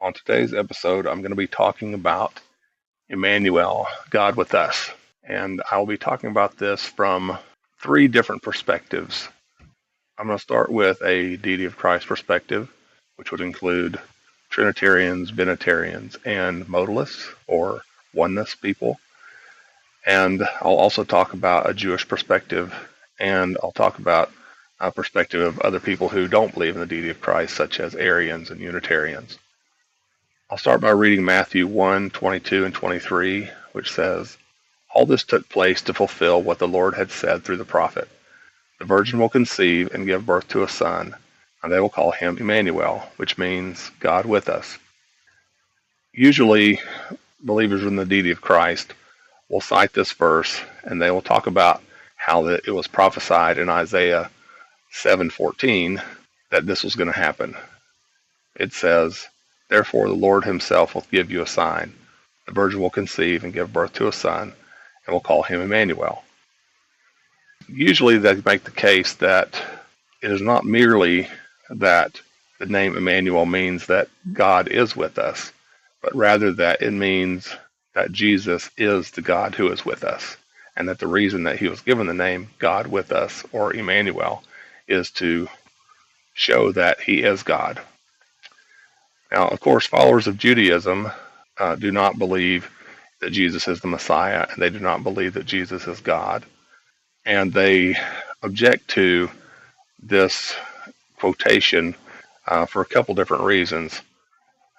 On today's episode, I'm going to be talking about Immanuel, God with us. And I'll be talking about this from three different perspectives. I'm going to start with a deity of Christ perspective, which would include Trinitarians, Binitarians, and modalists or oneness people. And I'll also talk about a Jewish perspective, and I'll talk about a perspective of other people who don't believe in the deity of Christ, such as Arians and Unitarians. I'll start by reading Matthew 1:22 and 23, which says, "All this took place to fulfill what the Lord had said through the prophet. The virgin will conceive and give birth to a son, and they will call him Immanuel, which means God with us." Usually, believers in the deity of Christ will cite this verse, and they will talk about how it was prophesied in Isaiah 7:14 that this was going to happen. It says, "Therefore the Lord himself will give you a sign. The virgin will conceive and give birth to a son, and will call him Immanuel." Usually they make the case that it is not merely that the name Immanuel means that God is with us, but rather that it means that Jesus is the God who is with us, and that the reason that he was given the name God with us, or Immanuel, is to show that he is God. Now, of course, followers of Judaism do not believe that Jesus is the Messiah, and they do not believe that Jesus is God. And they object to this quotation for a couple different reasons.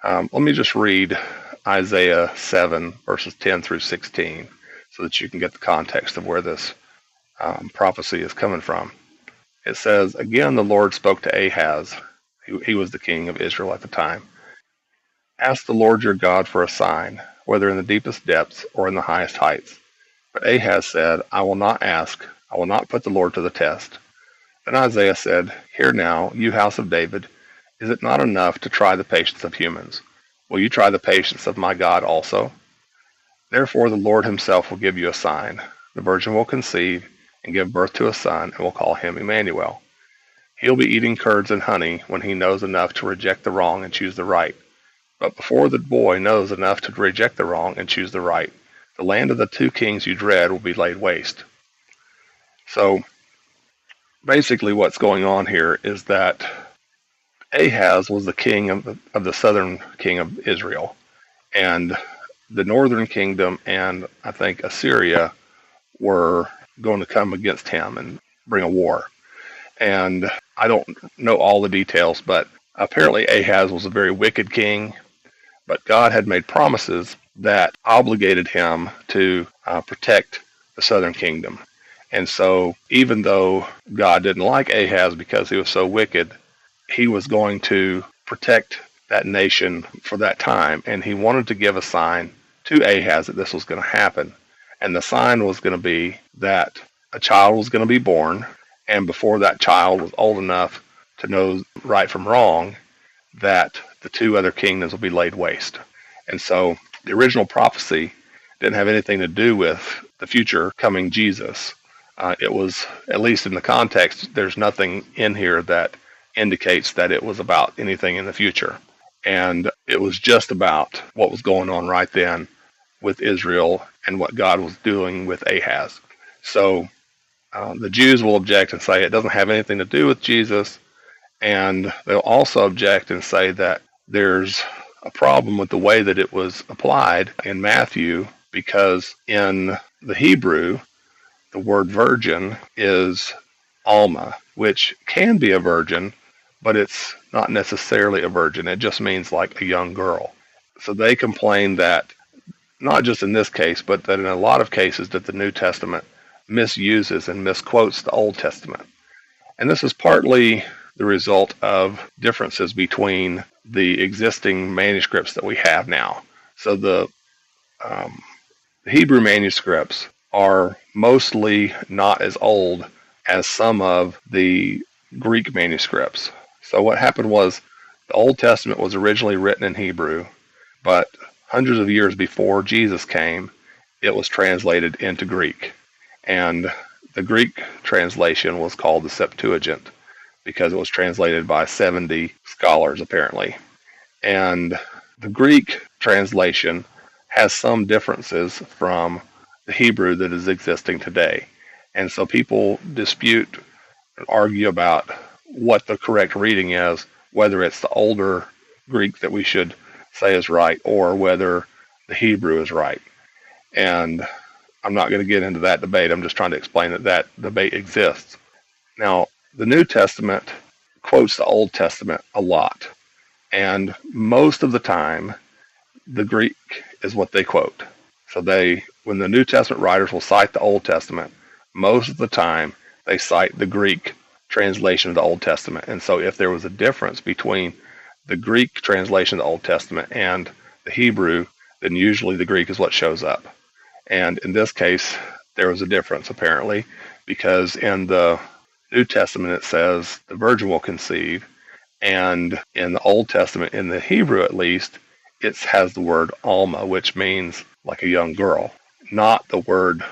Let me just read Isaiah 7, verses 10 through 16, so that you can get the context of where this prophecy is coming from. It says, "Again the Lord spoke to Ahaz." He was the king of Israel at the time. "Ask the Lord your God for a sign, whether in the deepest depths or in the highest heights." But Ahaz said, "I will not ask. I will not put the Lord to the test." Then Isaiah said, "Hear now, you house of David, is it not enough to try the patience of humans? Will you try the patience of my God also? Therefore the Lord himself will give you a sign. The virgin will conceive and give birth to a son, and will call him Immanuel. He'll be eating curds and honey when he knows enough to reject the wrong and choose the right. But before the boy knows enough to reject the wrong and choose the right, the land of the two kings you dread will be laid waste." So basically what's going on here is that Ahaz was the king of the southern king of Israel, and the northern kingdom and I think Assyria were going to come against him and bring a war. And I don't know all the details, but apparently Ahaz was a very wicked king, but God had made promises that obligated him to protect the southern kingdom. And so even though God didn't like Ahaz because he was so wicked, he was going to protect that nation for that time. And he wanted to give a sign to Ahaz that this was going to happen. And the sign was going to be that a child was going to be born, and before that child was old enough to know right from wrong, that the two other kingdoms will be laid waste. And so the original prophecy didn't have anything to do with the future coming Jesus. It was, at least in the context, there's nothing in here that indicates that it was about anything in the future. And it was just about what was going on right then with Israel and what God was doing with Ahaz. So the Jews will object and say it doesn't have anything to do with Jesus. And they'll also object and say that there's a problem with the way that it was applied in Matthew, because in the Hebrew, the word virgin is Alma, which can be a virgin, but it's not necessarily a virgin. It just means like a young girl. So they complain that, not just in this case, but that in a lot of cases that the New Testament misuses and misquotes the Old Testament. And this is partly the result of differences between the existing manuscripts that we have now. So the Hebrew manuscripts are mostly not as old as some of the Greek manuscripts. So what happened was the Old Testament was originally written in Hebrew, but hundreds of years before Jesus came, it was translated into Greek. And the Greek translation was called the Septuagint, because it was translated by 70 scholars, apparently. And the Greek translation has some differences from the Hebrew that is existing today. And so people dispute and argue about what the correct reading is, whether it's the older Greek that we should say is right or whether the Hebrew is right. And I'm not going to get into that debate. I'm just trying to explain that that debate exists. Now, the New Testament quotes the Old Testament a lot. And most of the time, the Greek is what they quote. So when the New Testament writers will cite the Old Testament, most of the time they cite the Greek translation of the Old Testament. And so if there was a difference between the Greek translation of the Old Testament and the Hebrew, then usually the Greek is what shows up. And in this case, there was a difference apparently, because in the New Testament it says the virgin will conceive, and in the Old Testament, in the Hebrew at least, it has the word Alma, which means like a young girl, not the word,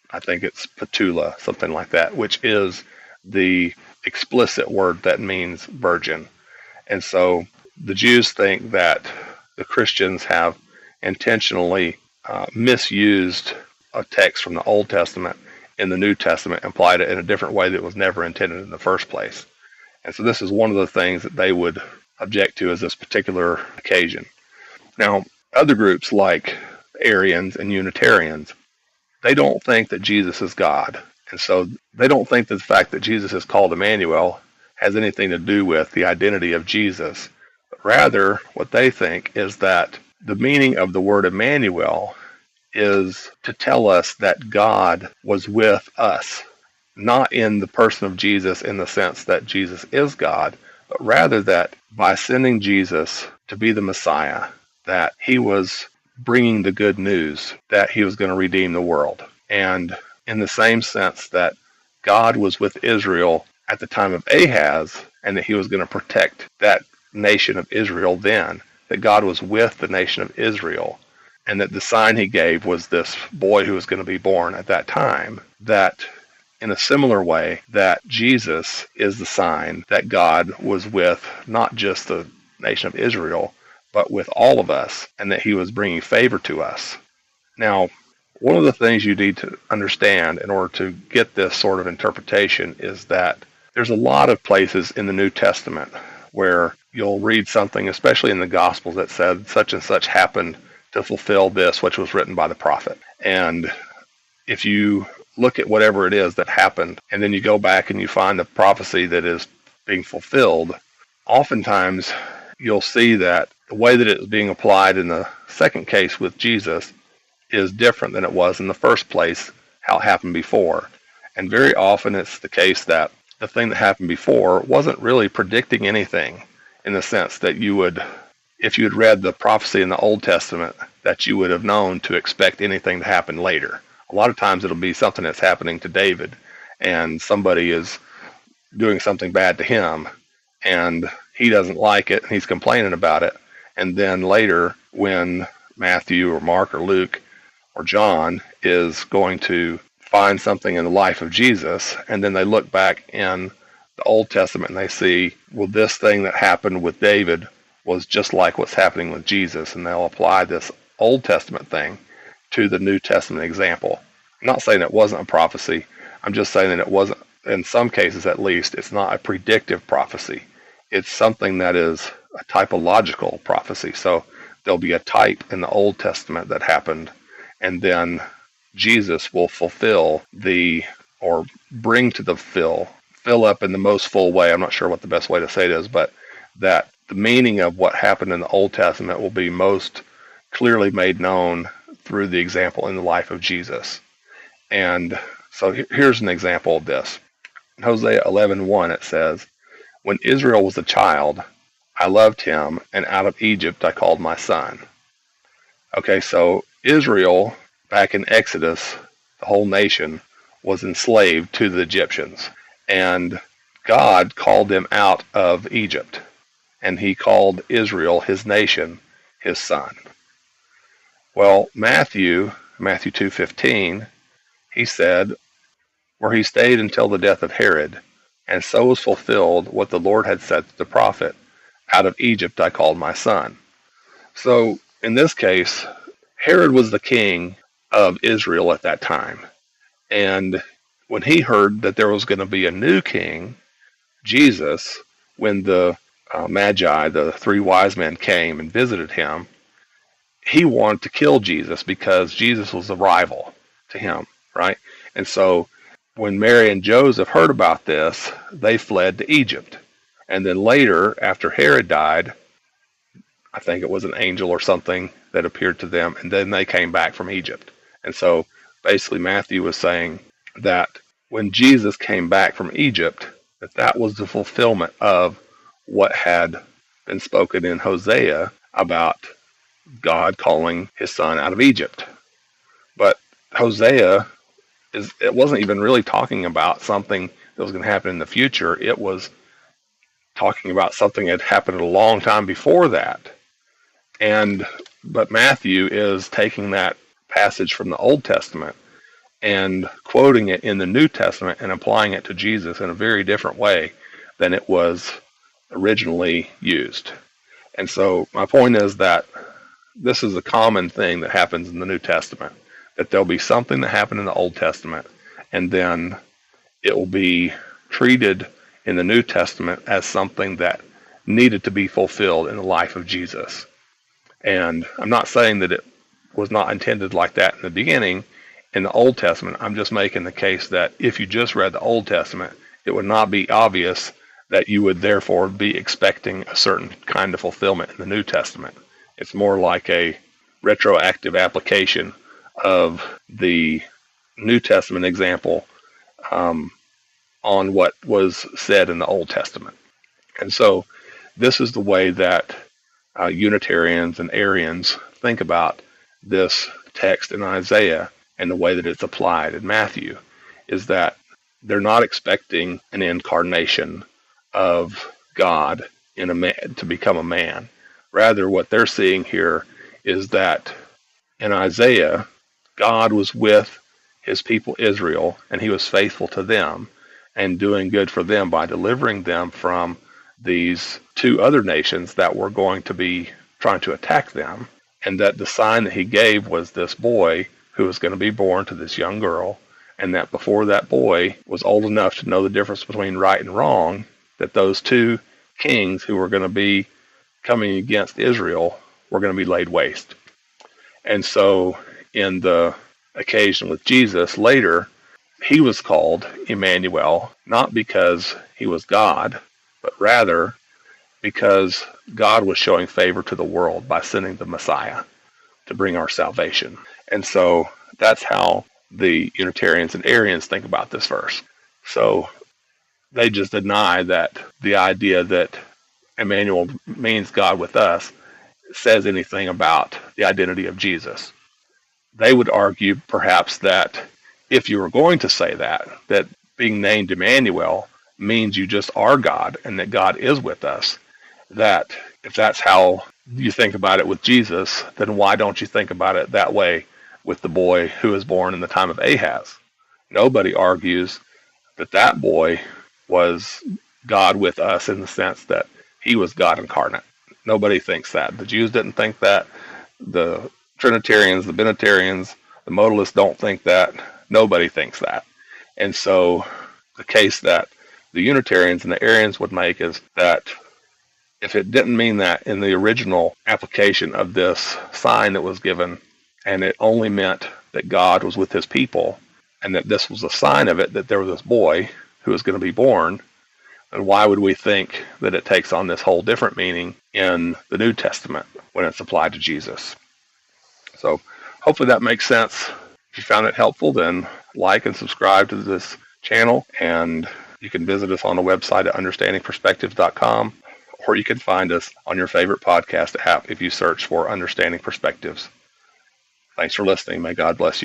I think it's Petula, something like that, which is the explicit word that means virgin. And so the Jews think that the Christians have intentionally misused a text from the Old Testament in the New Testament and applied it in a different way that was never intended in the first place. And so this is one of the things that they would object to as this particular occasion. Now, other groups like Arians and Unitarians, they don't think that Jesus is God. And so they don't think that the fact that Jesus is called Immanuel has anything to do with the identity of Jesus. But rather, what they think is that the meaning of the word Immanuel is to tell us that God was with us, not in the person of Jesus in the sense that Jesus is God, but rather that by sending Jesus to be the Messiah, that he was bringing the good news that he was going to redeem the world. And in the same sense that God was with Israel at the time of Ahaz, and that he was going to protect that nation of Israel then, that God was with the nation of Israel, and that the sign he gave was this boy who was going to be born at that time, that in a similar way that Jesus is the sign that God was with not just the nation of Israel, but with all of us, and that he was bringing favor to us. Now, one of the things you need to understand in order to get this sort of interpretation is that there's a lot of places in the New Testament where you'll read something, especially in the Gospels, that said such and such happened to fulfill this, which was written by the prophet. And if you look at whatever it is that happened, and then you go back and you find the prophecy that is being fulfilled, oftentimes you'll see that the way that it is being applied in the second case with Jesus is different than it was in the first place, how it happened before. And very often it's the case that the thing that happened before wasn't really predicting anything, in the sense that you would, if you had read the prophecy in the Old Testament, that you would have known to expect anything to happen later. A lot of times it'll be something that's happening to David, and somebody is doing something bad to him, and he doesn't like it, and he's complaining about it. And then later, when Matthew or Mark or Luke or John is going to find something in the life of Jesus, and then they look back in the Old Testament and they see, well, this thing that happened with David was just like what's happening with Jesus, and they'll apply this Old Testament thing to the New Testament example. I'm not saying it wasn't a prophecy. I'm just saying that it wasn't, in some cases at least, it's not a predictive prophecy. It's something that is a typological prophecy. So there'll be a type in the Old Testament that happened, and then Jesus will fulfill or bring to the fill up in the most full way. I'm not sure what the best way to say it is, but that the meaning of what happened in the Old Testament will be most clearly made known through the example in the life of Jesus. And so here's an example of this. In Hosea 11:1 it says, "When Israel was a child, I loved him, and out of Egypt I called my son." Okay, so Israel, back in Exodus, the whole nation was enslaved to the Egyptians. And God called them out of Egypt. And he called Israel, his nation, his son. Well, Matthew 2:15, he said, where he stayed until the death of Herod, and so was fulfilled what the Lord had said to the prophet, "Out of Egypt I called my son." So in this case, Herod was the king of Israel at that time. And when he heard that there was going to be a new king, Jesus, when the Magi, the three wise men, came and visited him, he wanted to kill Jesus because Jesus was a rival to him, right? And so when Mary and Joseph heard about this, they fled to Egypt. And then later, after Herod died, I think it was an angel or something that appeared to them, and then they came back from Egypt. And so basically, Matthew was saying that when Jesus came back from Egypt, that was the fulfillment of what had been spoken in Hosea about God calling his son out of Egypt. But Hosea it wasn't even really talking about something that was going to happen in the future. It was talking about something that had happened a long time before that. But Matthew is taking that passage from the Old Testament and quoting it in the New Testament and applying it to Jesus in a very different way than it was originally used. And so my point is that this is a common thing that happens in the New Testament, that there'll be something that happened in the Old Testament, and then it will be treated in the New Testament as something that needed to be fulfilled in the life of Jesus. And I'm not saying that it was not intended like that in the beginning in the Old Testament. I'm just making the case that if you just read the Old Testament, it would not be obvious that you would therefore be expecting a certain kind of fulfillment in the New Testament. It's more like a retroactive application of the New Testament example on what was said in the Old Testament. And so this is the way that Unitarians and Arians think about this text in Isaiah and the way that it's applied in Matthew, is that they're not expecting an incarnation of God in a man to become a man. Rather, what they're seeing here is that in Isaiah, God was with his people Israel, and he was faithful to them and doing good for them by delivering them from these two other nations that were going to be trying to attack them. And that the sign that he gave was this boy who was going to be born to this young girl, and that before that boy was old enough to know the difference between right and wrong, that those two kings who were going to be coming against Israel were going to be laid waste. And so in the occasion with Jesus later, he was called Immanuel, not because he was God, but rather because God was showing favor to the world by sending the Messiah to bring our salvation. And so that's how the Unitarians and Arians think about this verse. So they just deny that the idea that Immanuel means God with us says anything about the identity of Jesus. They would argue perhaps that if you were going to say that being named Immanuel means you just are God and that God is with us, that if that's how you think about it with Jesus, then why don't you think about it that way with the boy who was born in the time of Ahaz? Nobody argues that boy was God with us in the sense that he was God incarnate. Nobody thinks that. The Jews didn't think that. The Trinitarians, the Binitarians, the Modalists don't think that. Nobody thinks that. And so the case that the Unitarians and the Arians would make is that if it didn't mean that in the original application of this sign that was given, and it only meant that God was with his people, and that this was a sign of it, that there was this boy who was going to be born, then why would we think that it takes on this whole different meaning in the New Testament when it's applied to Jesus? So hopefully that makes sense. If you found it helpful, then like and subscribe to this channel, and you can visit us on the website at understandingperspectives.com, or you can find us on your favorite podcast app if you search for Understanding Perspectives. Thanks for listening. May God bless you.